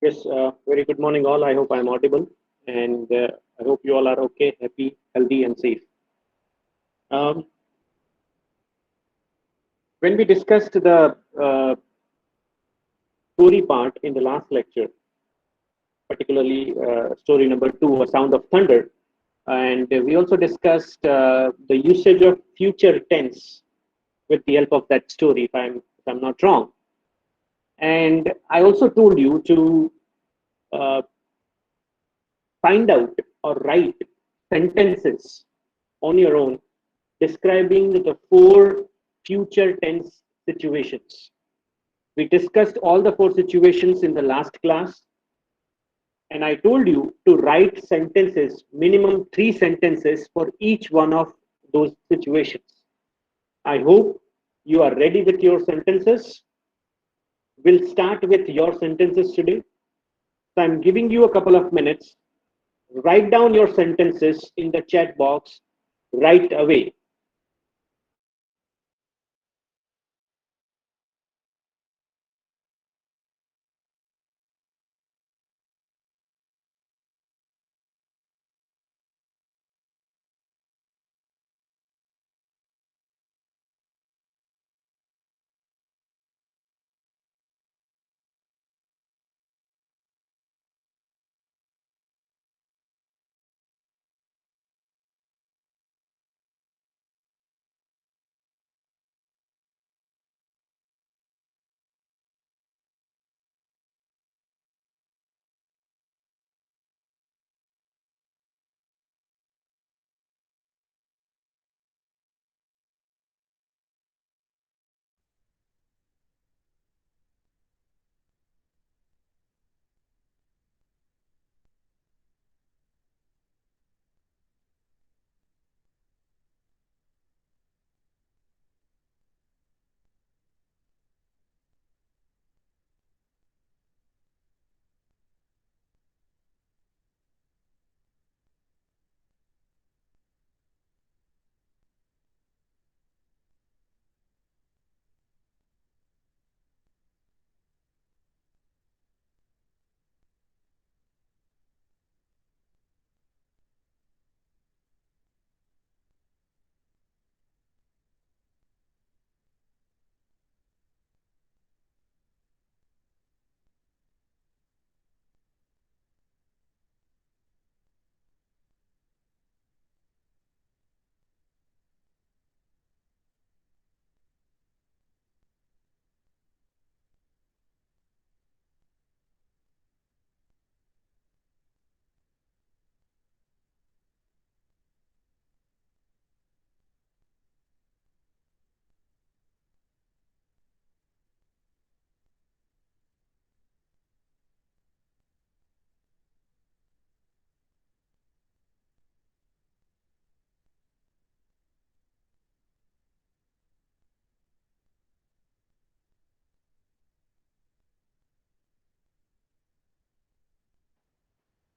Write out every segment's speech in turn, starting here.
Yes, very good morning, all. I hope I'm audible, and I hope you all are okay, happy, healthy, and safe. Um, when we discussed the story part in the last lecture, particularly story number two, A Sound of Thunder, and we also discussed the usage of future tense with the help of that story, if I'm not wrong. And I also told you to uh, find out or write sentences on your own describing the four future tense situations. We discussed all the four situations in the last class, and I told you to write sentences, minimum three sentences for each one of those situations. I hope you are ready with your sentences. We'll start with your sentences today. So I'm giving you a couple of minutes. Write down your sentences in the chat box right away.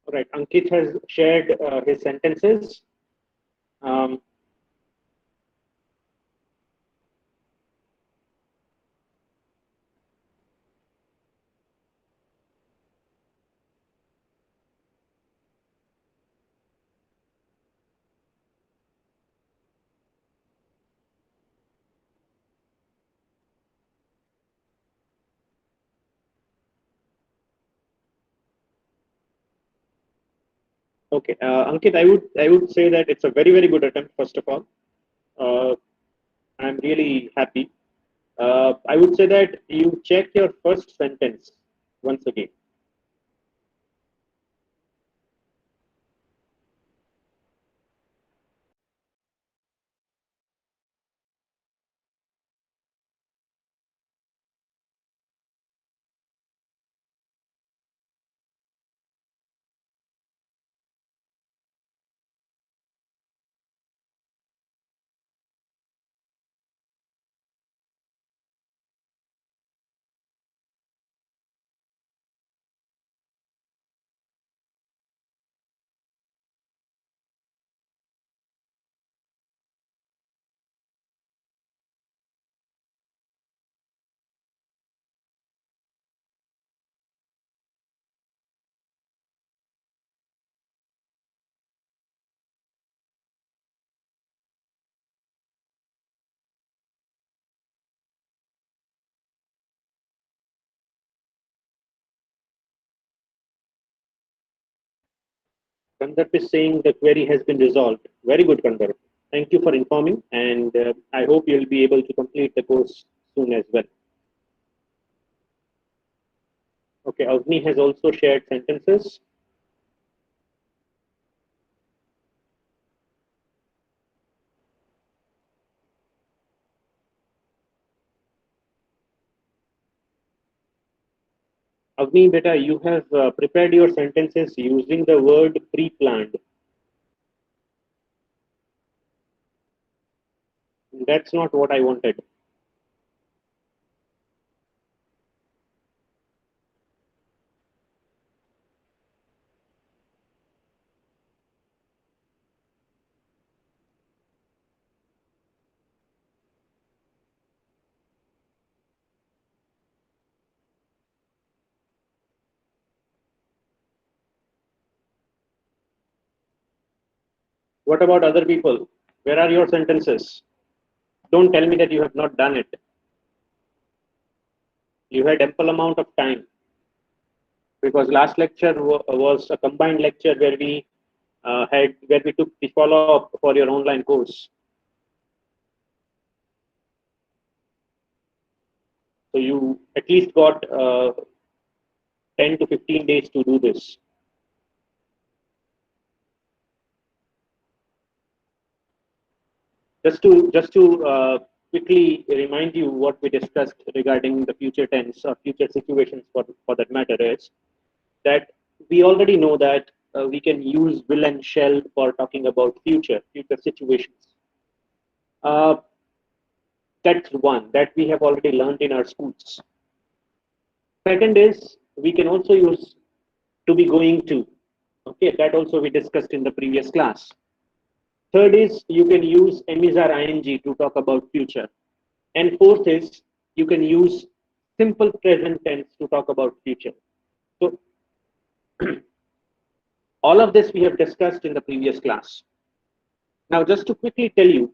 All right, Ankit has shared his sentences. Um, okay, Ankit, I would say that it's a very good attempt. First of all, uh, I'm really happy. I would say that you check your first sentence once again. Kandarp is saying the query has been resolved. Very good, Kandarp. Thank you for informing, and I hope you'll be able to complete the course soon as well. Okay, Avni has also shared sentences. Avni, beta, you have prepared your sentences using the word pre-planned. That's not what I wanted. What about other people? Where are your sentences? Don't tell me that you have not done it. You had ample amount of time, because last lecture was a combined lecture where we took the follow up for your online course. So you at least got 10 to 15 days to do this. Just to quickly remind you what we discussed regarding the future tense or future situations for that matter is that we already know that we can use will and shall for talking about future situations. Uh, that's one that we have already learned in our schools. Second is we can also use to be going to. Okay, that also we discussed in the previous class. Third is you can use emis or ing to talk about future. And fourth is you can use simple present tense to talk about future. So all of this we have discussed in the previous class. Now, just to quickly tell you,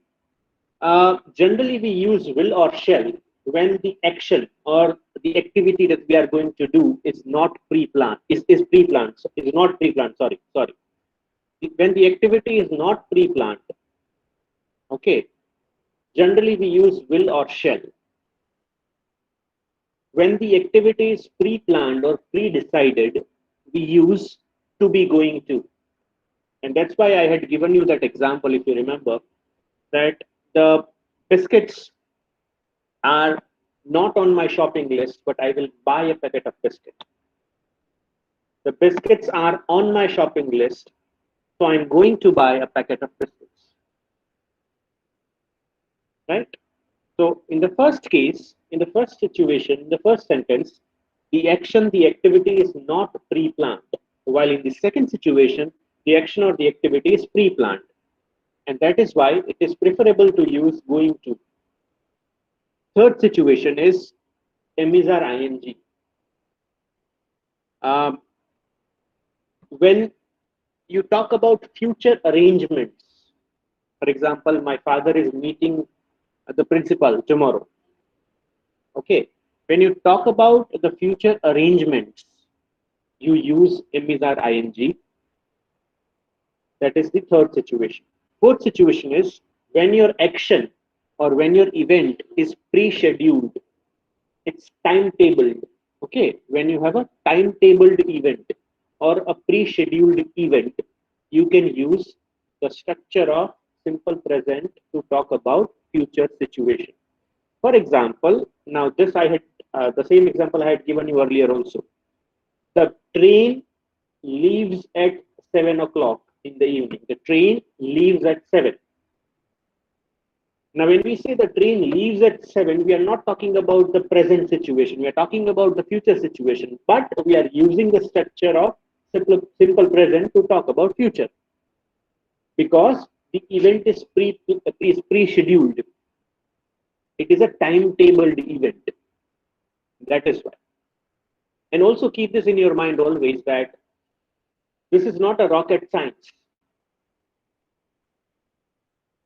generally we use will or shall when the action or the activity that we are going to do is not pre-planned, is pre-planned, is not pre-planned, sorry. When the activity is not pre-planned, okay, generally we use will or shall. When the activity is pre-planned or pre-decided, we use to be going to. And that's why I had given you that example, if you remember, that the biscuits are not on my shopping list, but I will buy a packet of biscuits. The biscuits are on my shopping list, so I'm going to buy a packet of biscuits. Right? So in the first case, in the first situation, in the first sentence, the action, the activity is not pre-planned. While in the second situation, the action or the activity is pre-planned. And that is why it is preferable to use going to. Third situation is emis or ing. When you talk about future arrangements, for example, my father is meeting the principal tomorrow. Okay, when you talk about the future arrangements, you use emis or ing. That is the third situation. Fourth situation is when your action or when your event is pre-scheduled, it's timetabled. Okay, when you have a timetabled event or a pre-scheduled event, you can use the structure of simple present to talk about future situation. For example, now this I had the same example I had given you earlier also. The train leaves at 7 o'clock in the evening. The train leaves at 7. Now, when we say the train leaves at 7, we are not talking about the present situation. We are talking about the future situation. But we are using the structure of simple present to talk about future, because the event is pre-scheduled. It is a timetabled event. That is why. And also keep this in your mind always that this is not a rocket science.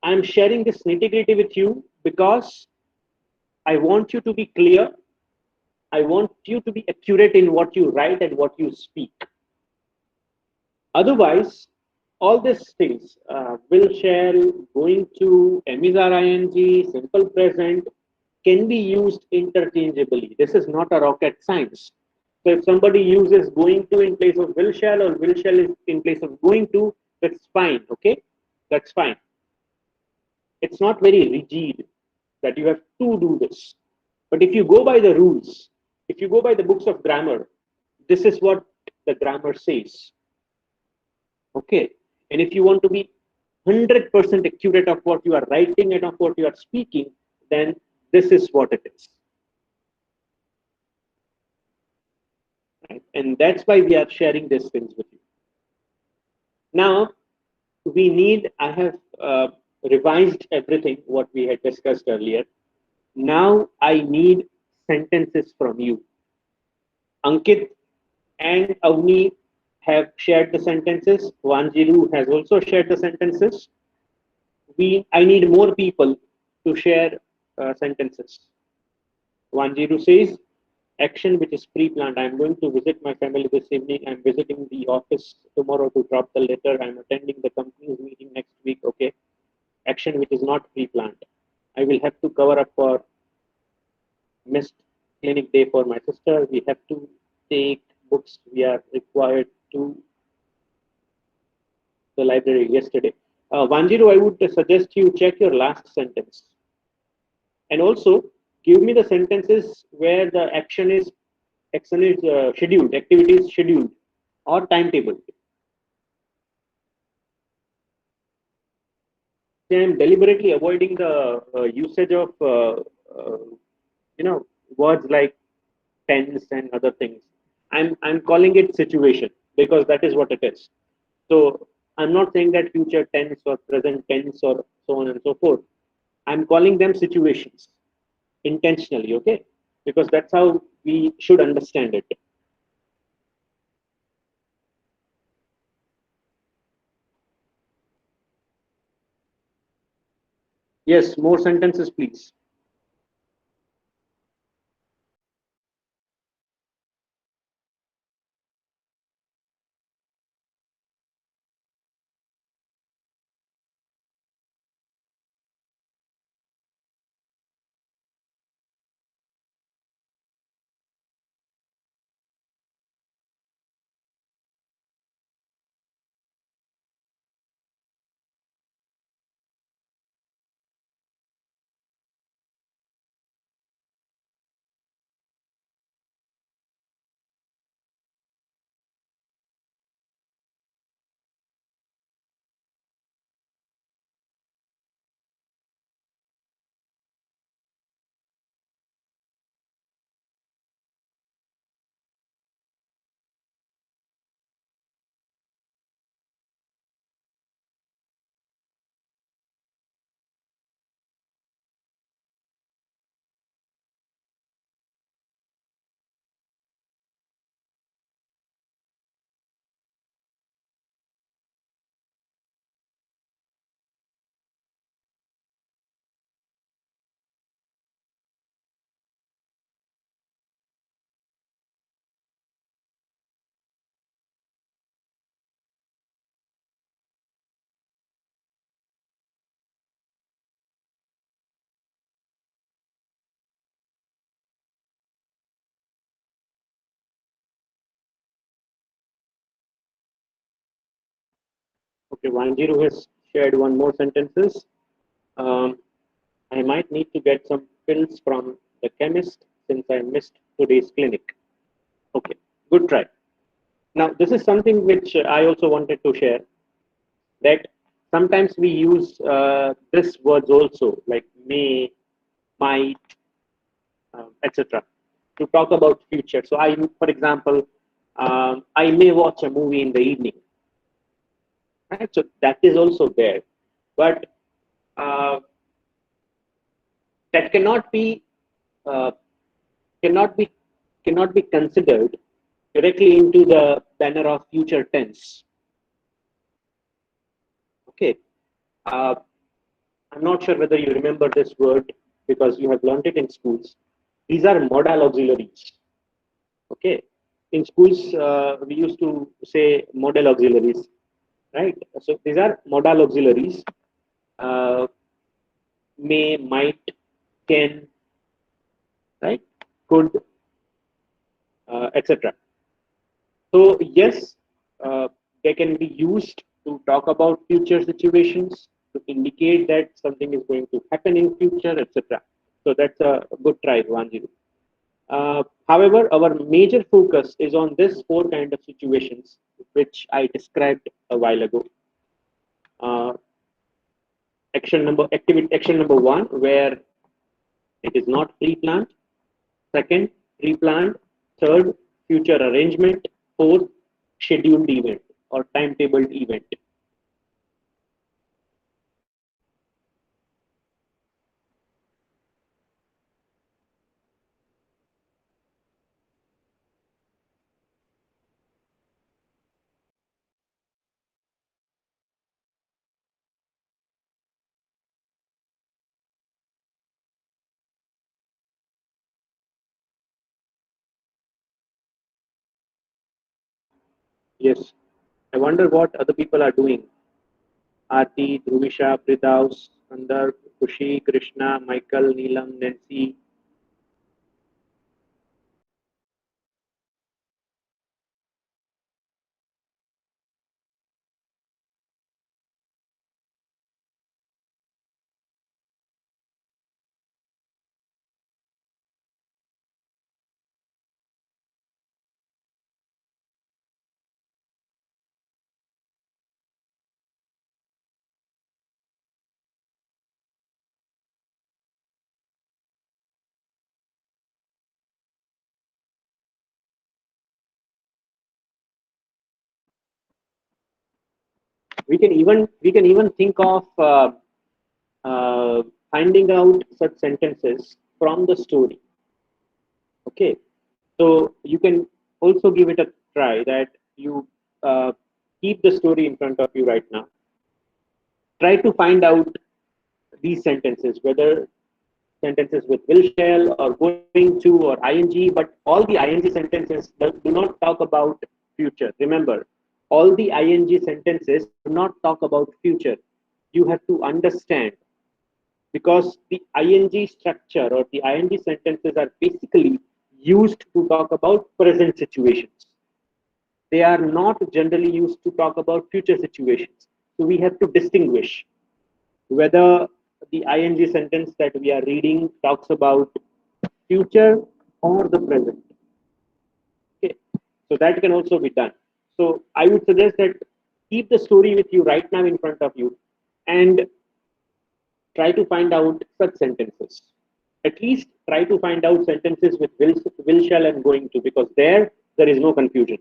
I'm sharing this nitty-gritty with you because I want you to be clear. I want you to be accurate in what you write and what you speak. Otherwise, All these things, will, shall, going to, emissar ing, simple present, can be used interchangeably. This is not a rocket science. So if somebody uses going to in place of will shall is in place of going to, that's fine. Okay, that's fine. It's not very rigid that you have to do this. But if you go by the rules, if you go by the books of grammar, this is what the grammar says. Okay. And if you want to be 100% accurate of what you are writing and of what you are speaking, then this is what it is. Right? And that's why we are sharing these things with you. Now, I have revised everything what we had discussed earlier. Now I need sentences from you. Ankit and Avni have shared the sentences. Wanjiru has also shared the sentences. I need more people to share sentences. Wanjiru says, action which is pre-planned. I'm going to visit my family this evening. I'm visiting the office tomorrow to drop the letter. I'm attending the company's meeting next week. Okay. Action which is not pre-planned. I will have to cover up for missed clinic day for my sister. We have to take books we are required to the library yesterday. Wanjiru, I would suggest you check your last sentence. And also give me the sentences where the action is scheduled, activity is scheduled or timetable. I am deliberately avoiding the usage of uh, words like tense and other things. I'm calling it situation because that is what it is. So I'm not saying that future tense or present tense or so on and so forth. I'm calling them situations intentionally, okay? Because that's how we should understand it. Yes, more sentences, please. Okay, Wanjiru has shared one more sentences. Um, I might need to get some pills from the chemist since I missed today's clinic. Okay, good try. Now, this is something which I also wanted to share, that sometimes we use this words also, like may, might, etc., to talk about future. So, for example, I may watch a movie in the evening, right? So that is also there, but uh, that uh, cannot be cannot be considered directly into the banner of future tense. Okay, uh, I'm not sure whether you remember this word because you have learned it in schools. These are modal auxiliaries. Okay, in schools we used to say modal auxiliaries, right? So these are modal auxiliaries. Uh, may, might, can, right? Could, etc. So yes, uh, they can be used to talk about future situations, to indicate that something is going to happen in future, etc. So that's a good try, Vanjiru. However, our major focus is on this four kind of situations which I described a while ago. Uh, action number one, where it is not pre-planned. Second, pre-planned. Third, future arrangement. Fourth, scheduled event or timetabled event. Yes, I wonder what other people are doing. Aarti, Dhruvisha, Pridaus, Sandar, Kushi, Krishna, Michael, Neelam, Nancy. We can even think of uh, finding out such sentences from the story. Okay, so you can also give it a try that you uh, keep the story in front of you right now. Try to find out these sentences, whether sentences with will shall or going to or ing, but all the ing sentences do not talk about future. Remember, all the ing sentences do not talk about future. You have to understand, because the ing structure or the ing sentences are basically used to talk about present situations. They are not generally used to talk about future situations. So we have to distinguish whether the ing sentence that we are reading talks about future or the present. Okay, so that can also be done. So I would suggest that keep the story with you right now in front of you and try to find out such sentences. At least try to find out sentences with will shall and going to, because there is no confusion.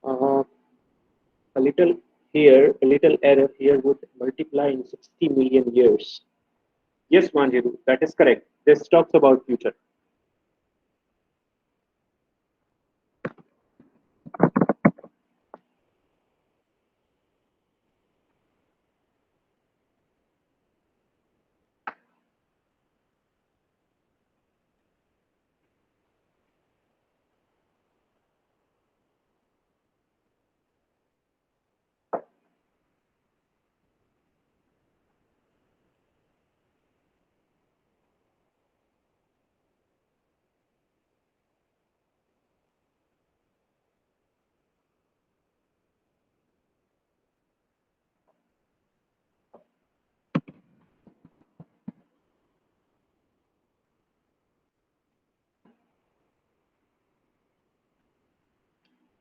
Uh, a little here, a little error here would multiply in 60 million years. Yes, Manjiru, that is correct. This talks about future.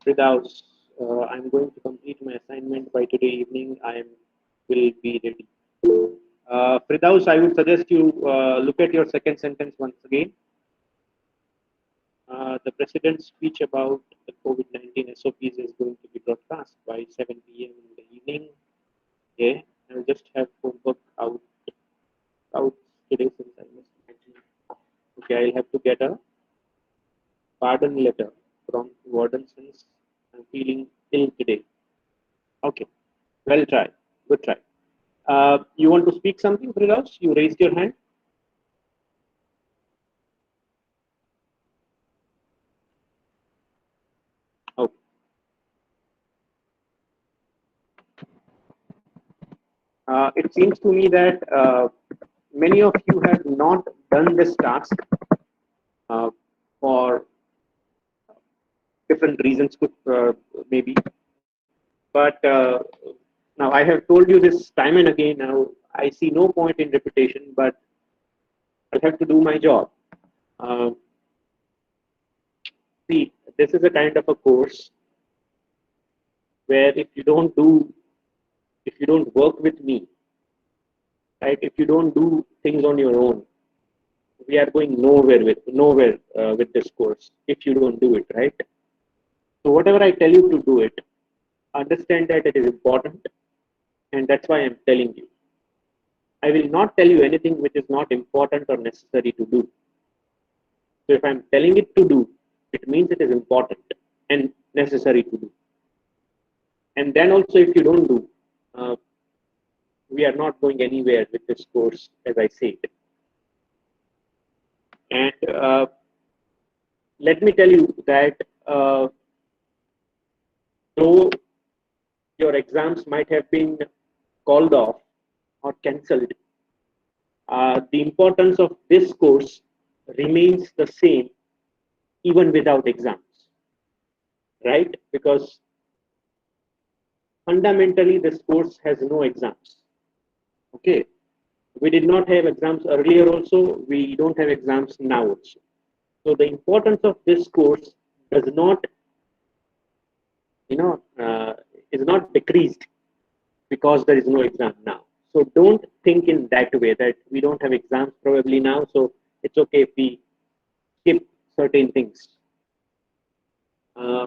Without, I'm going to complete my assignment by today evening. Will be ready. Firdaus, I would suggest you look at your second sentence once again. The president's speech about the COVID-19 SOPs is going to be broadcast by 7 p.m. in the evening. Yeah, I'll just have homework out today since I must actually. Okay, I'll have to get a pardon letter from warden since I'm feeling ill today. Okay, well try, good try. You want to speak something, Firdaus? You raised your hand. Okay. It seems to me that many of you have not done this task uh, for different reasons, could maybe. But now I have told you this time and again. Now I see no point in repetition, but I have to do my job. Uh, See, this is a kind of a course where if you don't work with me, right? If you don't do things on your own, we are going nowhere with this course. If you don't do it, right? So whatever I tell you to do it, understand that it is important, and that's why I'm telling you. I will not tell you anything which is not important or necessary to do. So if I'm telling it to do, it means it is important and necessary to do. And then also, if you don't do, uh, we are not going anywhere with this course, as I said. And let me tell you that though your exams might have been called off or cancelled, the importance of this course remains the same even without exams, right? Because fundamentally, this course has no exams. Okay, we did not have exams earlier also, we don't have exams now also. So the importance of this course does not, you know, is not decreased because there is no exam now. So don't think in that way that we don't have exams probably now, so it's okay if we skip certain things. Uh,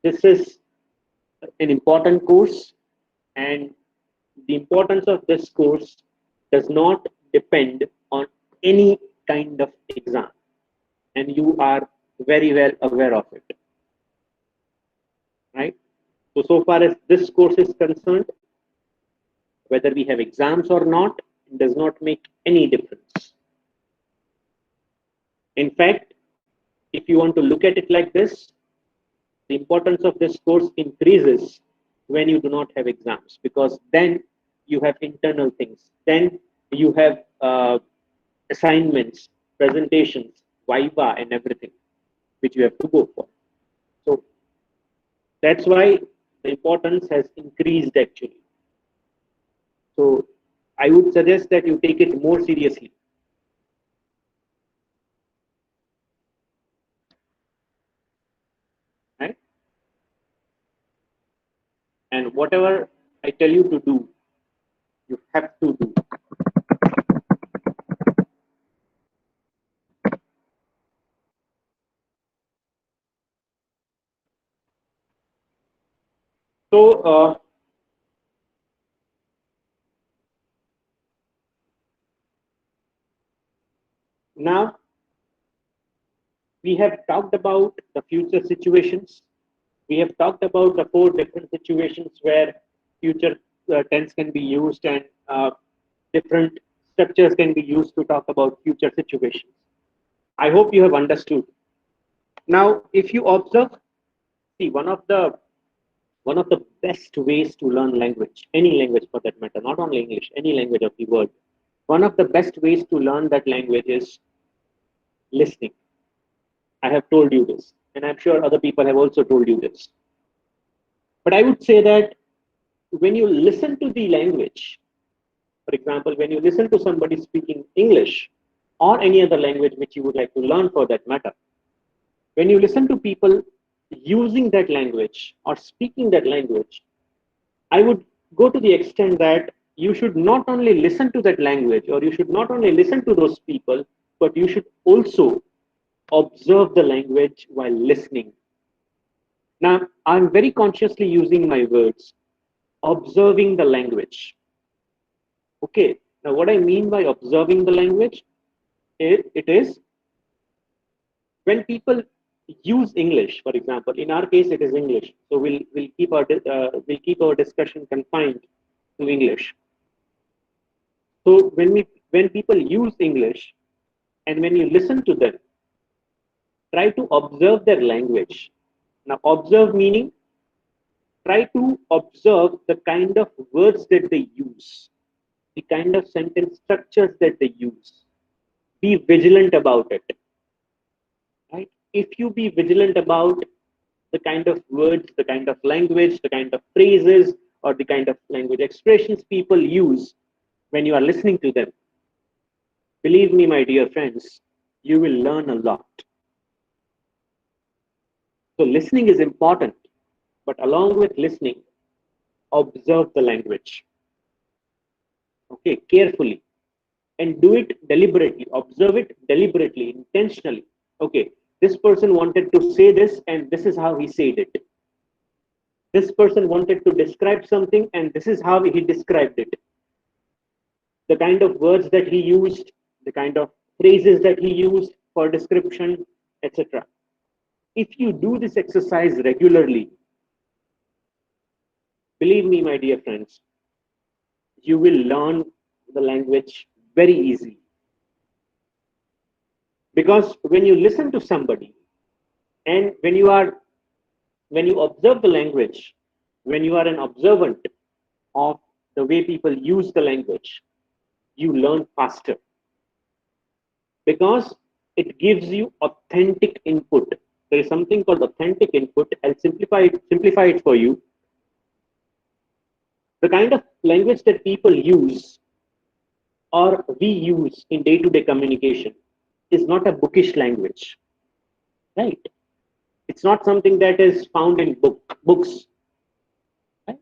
this is an important course, and the importance of this course does not depend on any kind of exam, and you are very well aware of it, right? So far as this course is concerned, whether we have exams or not, it does not make any difference. In fact, if you want to look at it like this, the importance of this course increases when you do not have exams, because then you have internal things, then you have assignments, presentations, viva, and everything which you have to go for. So that's why the importance has increased actually. So I would suggest that you take it more seriously, right? And whatever I tell you to do, you have to do. So now we have talked about the future situations. We have talked about the four different situations where future tense can be used, and different structures can be used to talk about future situations. I hope you have understood. Now, if you observe, see, one of the best ways to learn language, any language for that matter, not only English, any language of the world, one of the best ways to learn that language is listening. I have told you this, and I'm sure other people have also told you this. But I would say that when you listen to the language, for example, when you listen to somebody speaking English or any other language which you would like to learn for that matter, when you listen to people using that language or speaking that language, I would go to the extent that you should not only listen to that language or you should not only listen to those people, but you should also observe the language while listening. Now, I'm very consciously using my words, observing the language. Okay, now what I mean by observing the language, it is when people use English, for example, in our case it is English, so we'll keep our discussion confined to English. So when people use English and when you listen to them, try to observe their language. Now, observe meaning try to observe the kind of words that they use, the kind of sentence structures that they use. Be vigilant about it, right? If you be vigilant about the kind of words, the kind of language, the kind of phrases, or the kind of language expressions people use when you are listening to them, believe me, my dear friends, you will learn a lot. So, listening is important, but along with listening, observe the language, okay, carefully, and do it deliberately. Observe it deliberately, intentionally. Okay, this person wanted to say this, and this is how he said it. This person wanted to describe something, and this is how he described it. The kind of words that he used, the kind of phrases that he used for description, etc. If you do this exercise regularly, believe me, my dear friends, you will learn the language very easily. Because when you listen to somebody and when you observe the language, when you are an observant of the way people use the language, you learn faster because it gives you authentic input. There is something called authentic input. I'll simplify it for you. The kind of language that people use or we use in day-to-day communication is not a bookish language, right? It's not something that is found in books, right?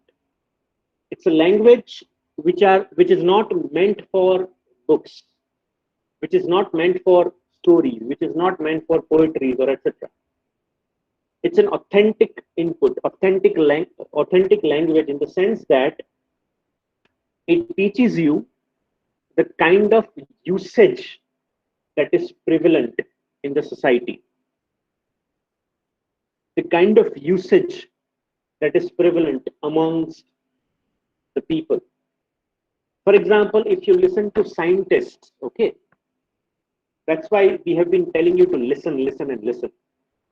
It's a language which is not meant for books, which is not meant for stories, which is not meant for poetry or etc. It's an authentic input, authentic language in the sense that it teaches you the kind of usage that is prevalent in the society, the kind of usage that is prevalent amongst the people. For example, if you listen to scientists, okay, that's why we have been telling you to listen, listen, and listen.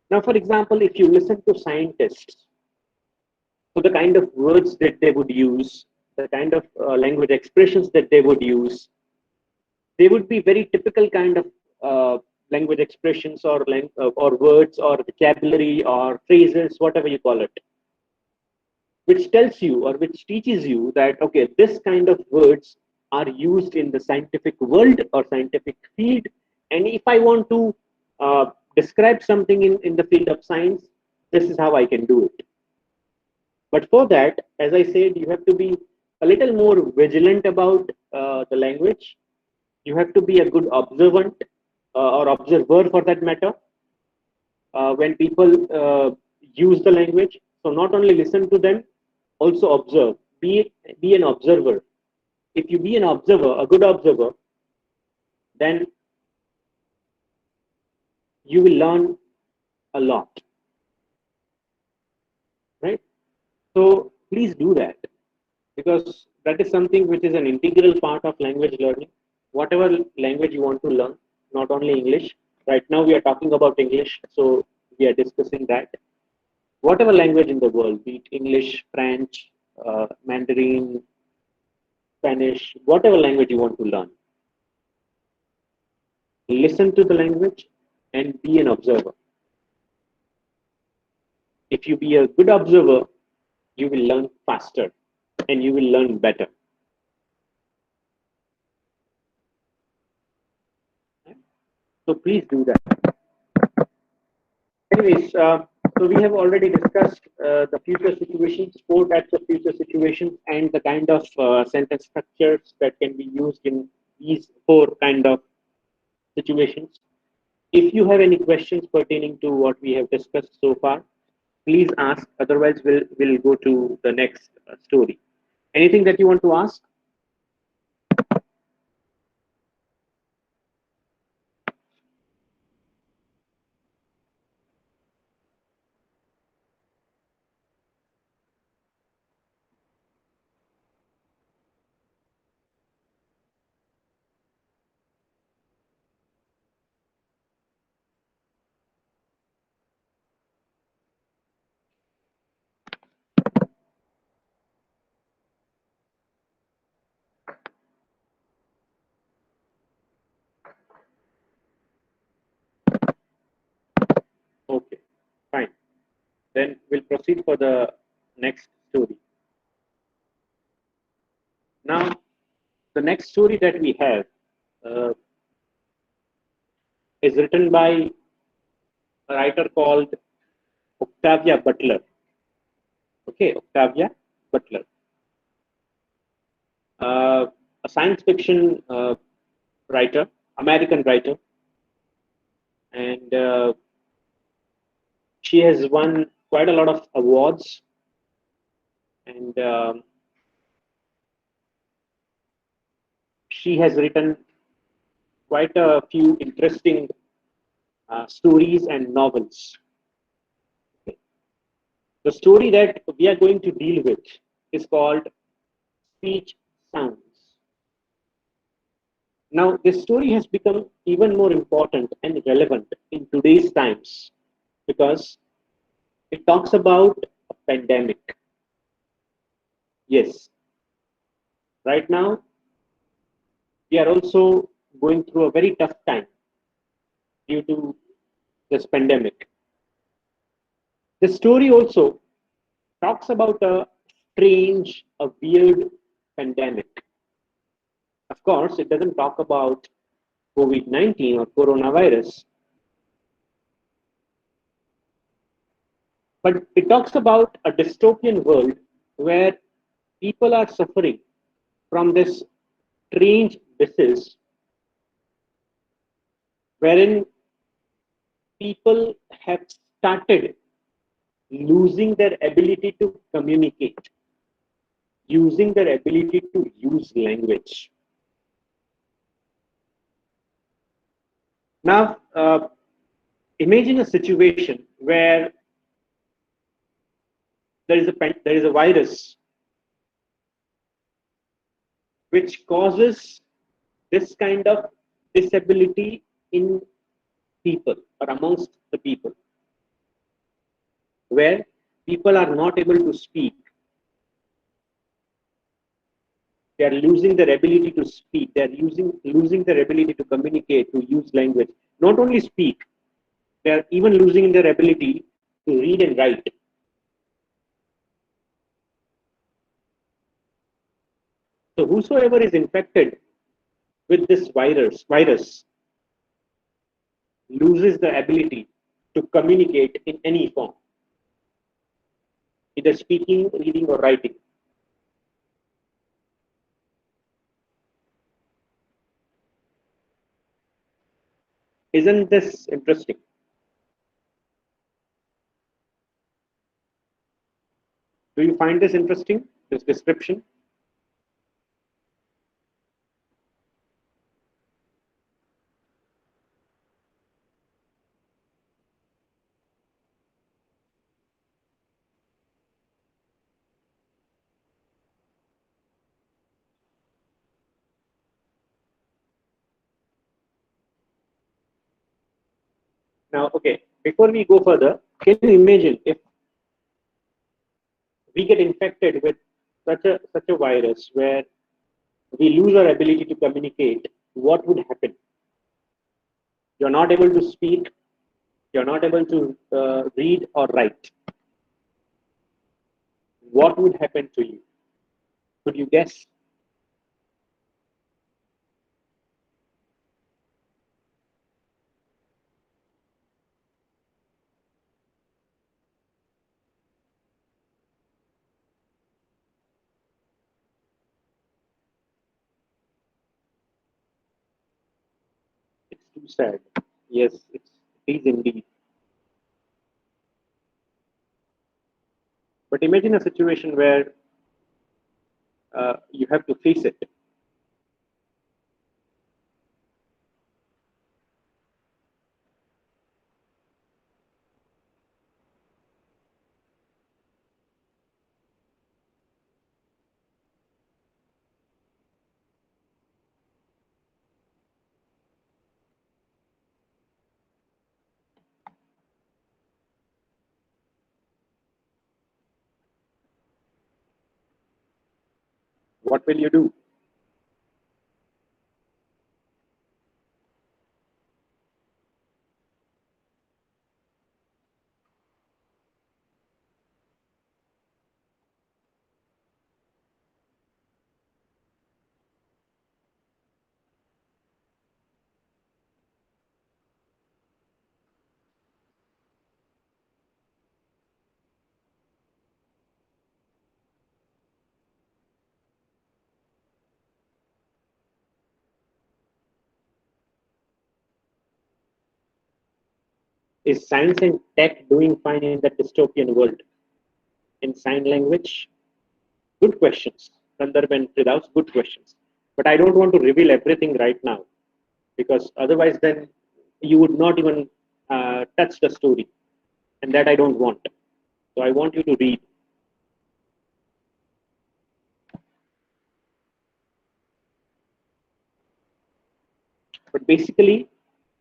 Now, for example, if you listen to scientists, so the kind of words that they would use, the kind of language expressions that they would use, they would be very typical kind of language expressions or words or vocabulary or phrases, whatever you call it, which tells you or which teaches you that okay, this kind of words are used in the scientific world or scientific field, and if I want to describe something in the field of science, this is how I can do it. But for that, as I said, you have to be a little more vigilant about the language. You have to be a good observant or observer for that matter when people use the language. So not only listen to them, Also observe. Be an observer. If you be an observer, a good observer, then you will learn a lot, right? So please do that, because that is something which is an integral part of language learning. Whatever language you want to learn, not only English. Right now we are talking about English, so we are discussing that. Whatever language in the world, be it English, French, Mandarin, Spanish, whatever language you want to learn, listen to the language and be an observer. If you be a good observer, you will learn faster and you will learn better. So please do that. Anyways, so we have already discussed the future situations, four types of future situations, and the kind of sentence structures that can be used in these four kind of situations. If you have any questions pertaining to what we have discussed so far, please ask. Otherwise, we'll go to the next story. Anything that you want to ask? Okay, fine. Then we'll proceed for the next story. Now, the next story that we have uh, is written by a writer called Octavia Butler. Okay, Octavia Butler, uh, a science fiction writer, American writer, and she has won quite a lot of awards, and she has written quite a few interesting stories and novels. Okay. The story that we are going to deal with is called Speech Sounds. Now, this story has become even more important and relevant in today's times because it talks about a pandemic. Yes, right now we are also going through a very tough time due to this pandemic. The story also talks about a strange, a weird pandemic. Of course, it doesn't talk about COVID-19 or coronavirus, but it talks about a dystopian world where people are suffering from this strange disease wherein people have started losing their ability to communicate, using their ability to use language. Now, imagine a situation where there is a virus which causes this kind of disability in people or amongst the people, where people are not able to speak. They are losing their ability to speak. They are losing their ability to communicate, to use language. Not only speak, they are even losing their ability to read and write. So whosoever is infected with this virus loses the ability to communicate in any form, either speaking, reading, or writing. Isn't this interesting? Do you find this interesting, this description? Now, okay, before we go further, can you imagine if we get infected with such a virus where we lose our ability to communicate? What would happen? You're not able to speak, you're not able to read or write. What would happen to you? Could you guess? It's too sad. Yes, it is indeed. But imagine a situation where you have to face it. What will you do? Is science and tech doing fine in that dystopian world? In sign language? Good questions. Sandarbh and Firdaus, good questions. But I don't want to reveal everything right now because otherwise, then you would not even touch the story. And that I don't want. So I want you to read. But basically,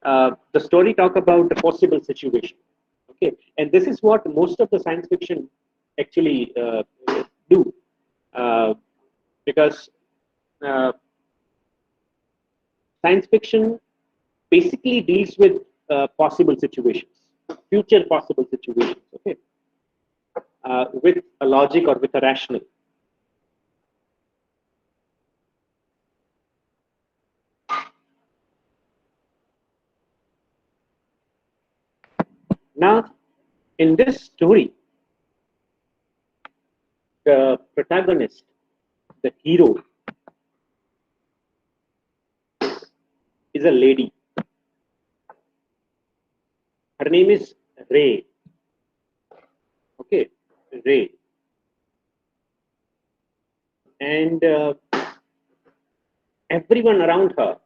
the story talk about the possible situation. Okay, and this is what most of the science fiction actually do, uh, because uh, science fiction basically deals with possible situations, future possible situations. Okay, with a logic or with a rational. Now, in this story, the protagonist, the hero, is a lady. Her name is Ray. Okay, Ray, and everyone around her,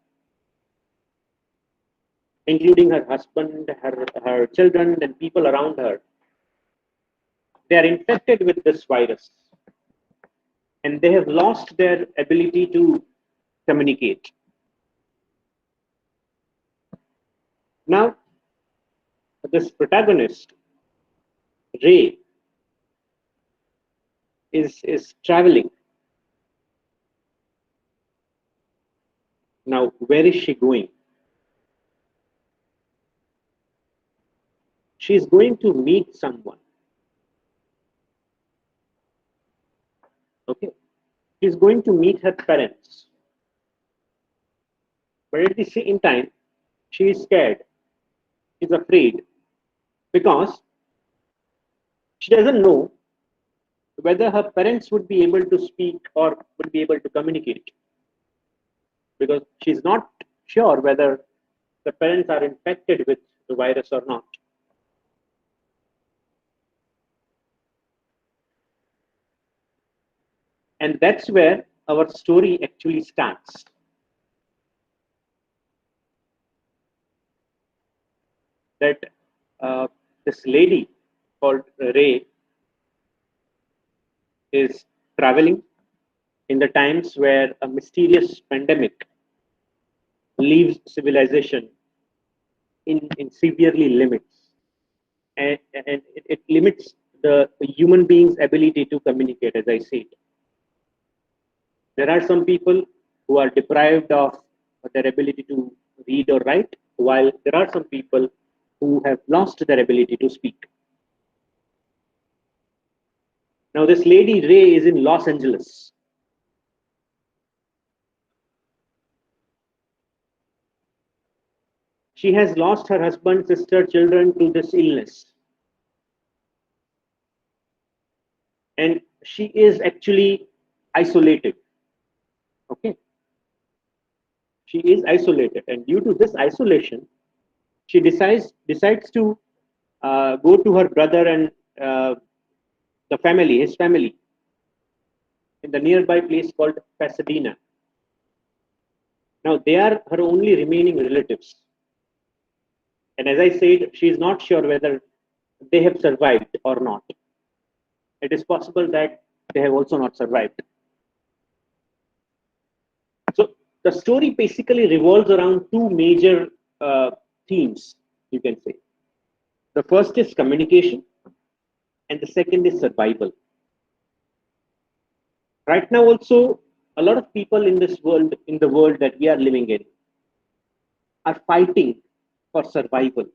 including her husband, her children, and people around her, they are infected with this virus, and they have lost their ability to communicate. Now, this protagonist, Ray, is traveling. Now, where is she going? She is going to meet someone. Okay, she is going to meet her parents, but at the same time, she is scared. She's afraid because she doesn't know whether her parents would be able to speak or would be able to communicate, because she's not sure whether the parents are infected with the virus or not. And that's where our story actually starts. That this lady called Ray is traveling in the times where a mysterious pandemic leaves civilization in severely limits. And it limits the human being's ability to communicate, as I said. There are some people who are deprived of their ability to read or write, while there are some people who have lost their ability to speak. Now, this lady Ray is in Los Angeles. She has lost her husband, sister, children to this illness. And she is actually isolated. Okay. She is isolated. And due to this isolation, she decides to go to her brother and his family, in the nearby place called Pasadena. Now they are her only remaining relatives, and as I said, she is not sure whether they have survived or not. It is possible that they have also not survived. So the story basically revolves around two major themes, you can say. The first is communication, and the second is survival. Right now, also, a lot of people in this world, in the world that we are living in, are fighting for survival.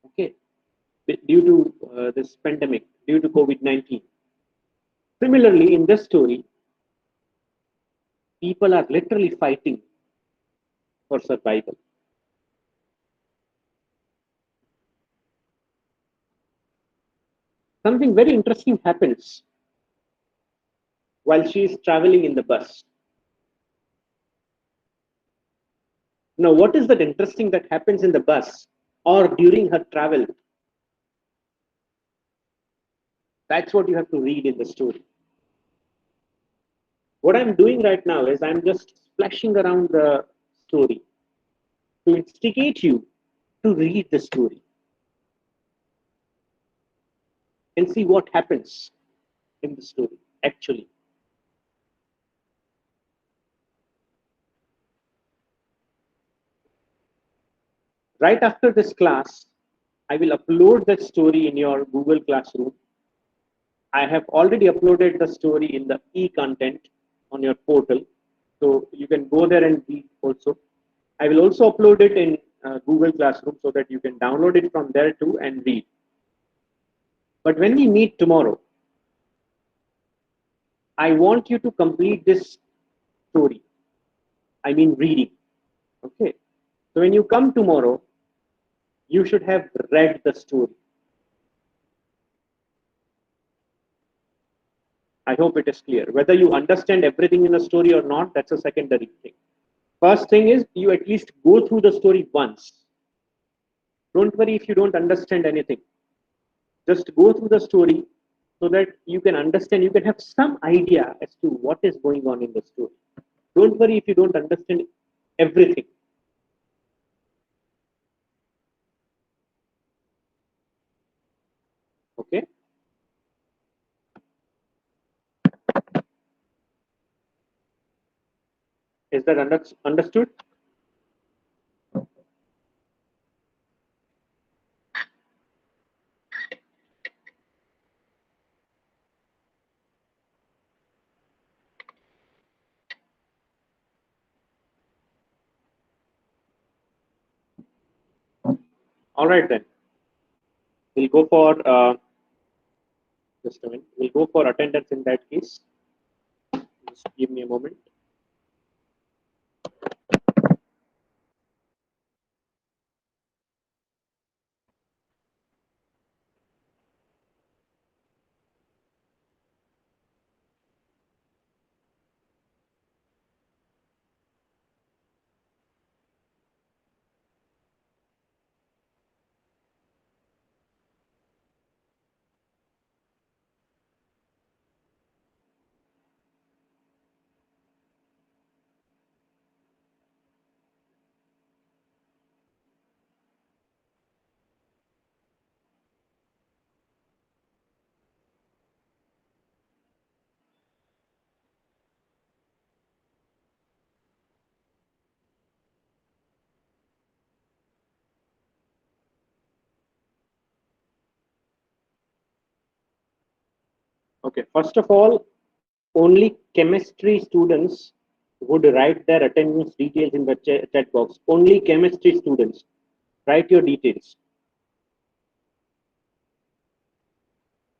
Okay, due to this pandemic, due to COVID-19. Similarly, in this story, people are literally fighting for survival. Something very interesting happens while she is traveling in the bus. Now, what is that interesting that happens in the bus or during her travel? That's what you have to read in the story. What I'm doing right now is I'm just splashing around the story to instigate you to read the story and see what happens in the story actually. Right after this class, I will upload that story in your Google Classroom. I have already uploaded the story in the e-content on your portal. So you can go there and read also. I will also upload it in Google Classroom so that you can download it from there too and read. But when we meet tomorrow, I want you to complete this story. I mean reading. Okay. So when you come tomorrow, you should have read the story. I hope it is clear. Whether you understand everything in a story or not, that's a secondary thing. First thing is you at least go through the story once. Don't worry if you don't understand anything. Just go through the story so that you can understand, you can have some idea as to what is going on in the story. Don't worry if you don't understand everything. Okay? Is that understood? All right then. We'll go for just a minute. We'll go for attendance in that case. Just give me a moment. Okay, first of all, only chemistry students would write their attendance details in the chat box. Only chemistry students. Write your details,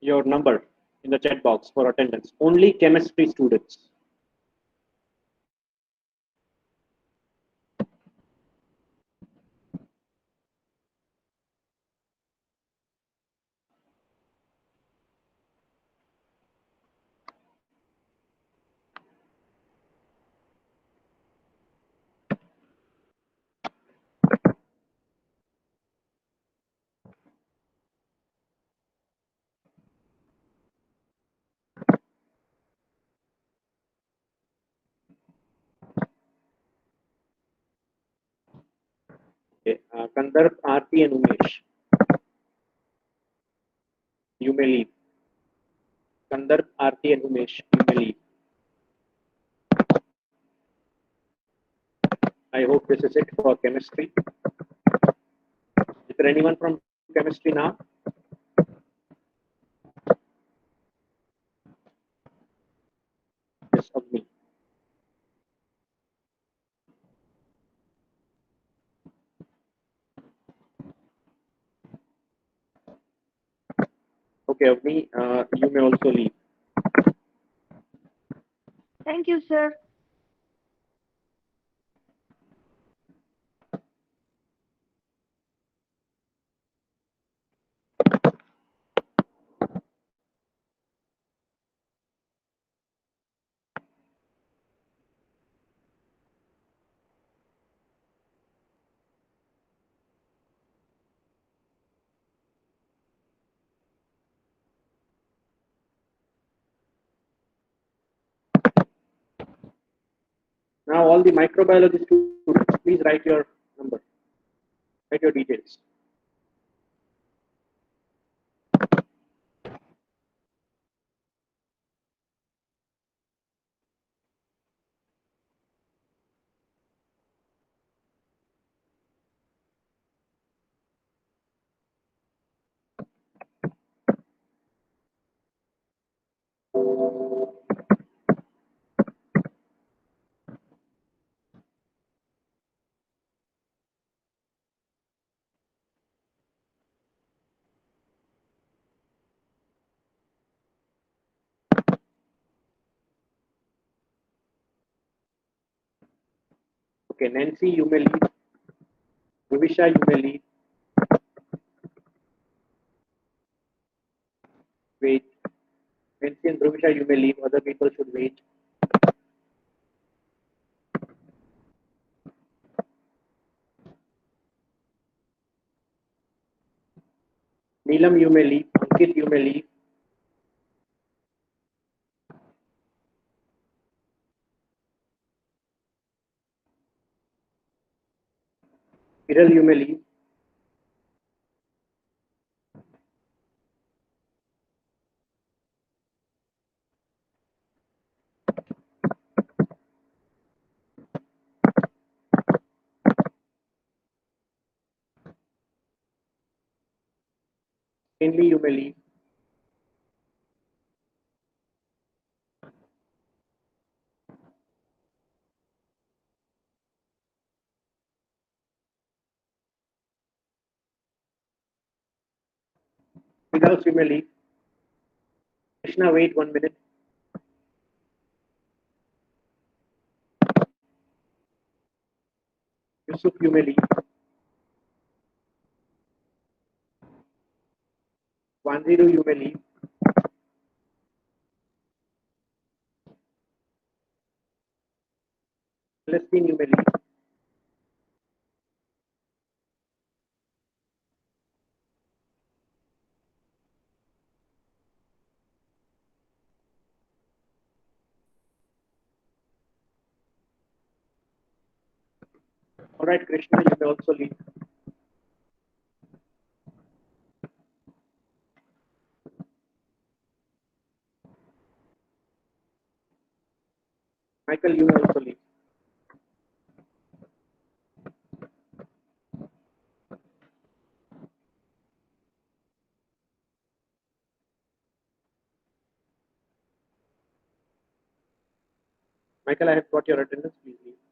your number in the chat box for attendance. Only chemistry students. Okay. Kandar, Aarti, and Umesh, you may leave. Kandar, Aarti, and Umesh, you may leave. I hope this is it for chemistry. Is there anyone from chemistry now? Yes, of me. Okay, of me, you may also leave. Thank you, sir. Now, all the microbiology students, please write your number, write your details. Okay, Nancy, you may leave. Vivisha, you may leave. Wait. Nancy and Vivisha, you may leave. Other people should wait. Neelam, you may leave. Ankit, you may leave. Viral, you may leave. Finley, you may leave. Firdaus, you may leave. Krishna, wait 1 minute. Yusuf, you may leave. Wanziru, you may leave. Celestine, you may leave. All right, Krishna, you may also leave. Michael, you may also leave. Michael, I have got your attendance. Please leave.